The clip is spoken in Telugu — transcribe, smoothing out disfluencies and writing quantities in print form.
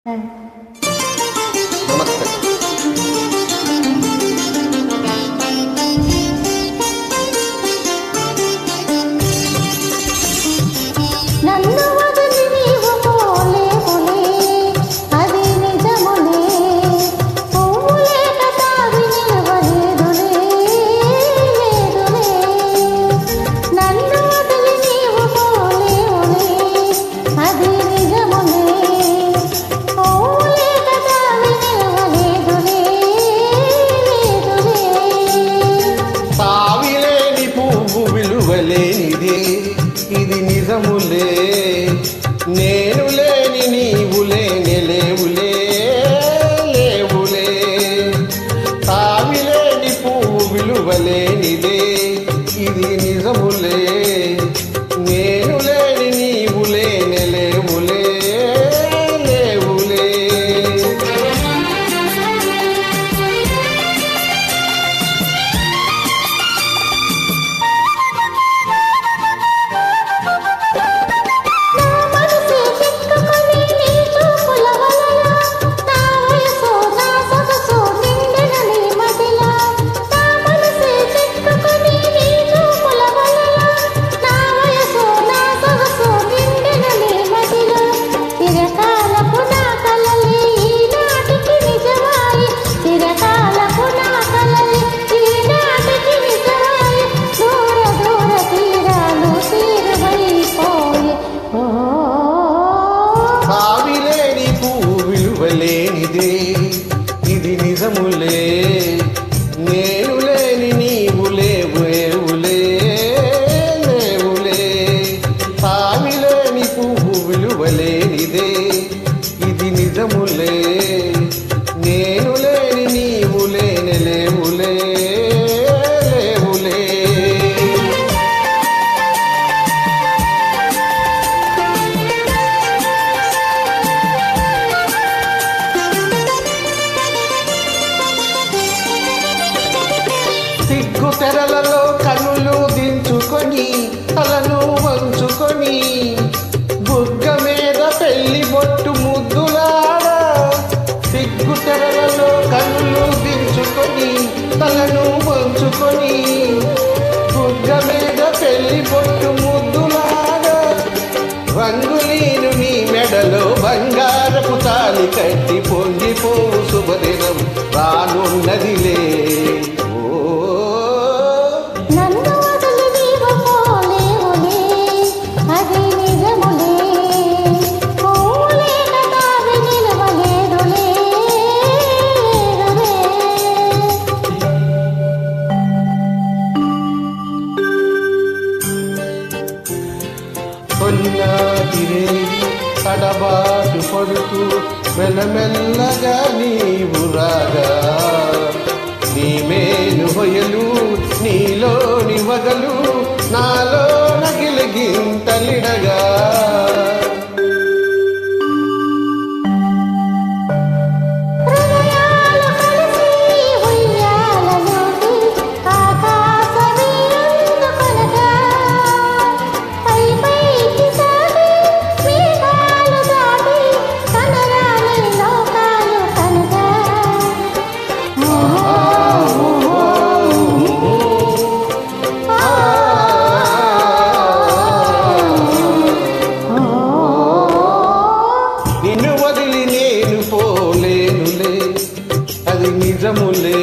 నమస్తే. నన్ను వదిలి నీవు పోలేవులే, అది నిజములే. పువ్వు లేక తావి నిలవలేదులే, లేదులే. నన్ను వదిలి నీవు పోలేవులే, అది నిజములే. పువ్వు లేక తావి నిలవలేదులే, లేదులే. తావిలేని పువ్వు విలువలేనిదే, ఇది నిజములే. నేను లేని నీవు లేని లేవులే, లేవులే. తావిలేని పువ్వు విలువలేనిదే, ఇది నిజములే. నేను లేని నీవు లేని లేవులే, లేవులే. మనసే చిక్కుకొని నీ చూపుల వలన, నా వయసు నా సొగసు నిండిన నీ మదిలో. నా మనసే చిక్కుకొని నీ చూపుల వలన, నా వయసు నా సొగసు నిండిన నీ మదిలో. చిరకాలపు నా కలలే ఈనాటికి నిజమాయి, చిరకాలపు నా కలలే ఈనాటికి నిజమాయి. దూర దూర తీరాలు తీరువైపోయే. తావిలేని పువ్వు విలువలేనిదే, ఇది నిజములే. నేను లేని నీవు లేవు, లేవులే, లేవులే. తావిలేని పువ్వు విలువలేనిదే, ఇది నిజములే. నేను లేని నీవు లేని లేవులే, లేవులే. సిగ్గు తెరలలో కన్నులు దించుకొని, తలను వంచుకొని, బుగ్గ మీద పెళ్లి బొట్టు ముద్దులాడ. సిగ్గు తెరలలో కన్నులు దించుకొని, తలను వంచుకొని, బుగ్గ మీద పెళ్లి బొట్టు ముద్దులాడ. రంగులీను నీ మెడలో బంగారపు తాళి కట్టి పొంగిపోవు శుభదినం రానున్నదిలే. నన్ను వదిలి నీవు పోలేవులే, అది నిజములే. పువ్వు లేక తావి నిలవలేదులే, లేదులే. కొన్నాటిరే తడబాటు పడుతూ మెల్లమెల్లగా నీవు రాగా, నీ మేలు హొయలు నీలోని వగలు నాలో నగిలిగింతలిడగా. హృదయాలు కలిసి ఉయ్యాలలోకి ఆకాశమే అందుకొనగా, పై పైకి సాగి మేఘాలు దాటి కనరాని లోకాలు కనగా. నిన్ను వదిలి నేను పోలేనులే, అది నిజములే.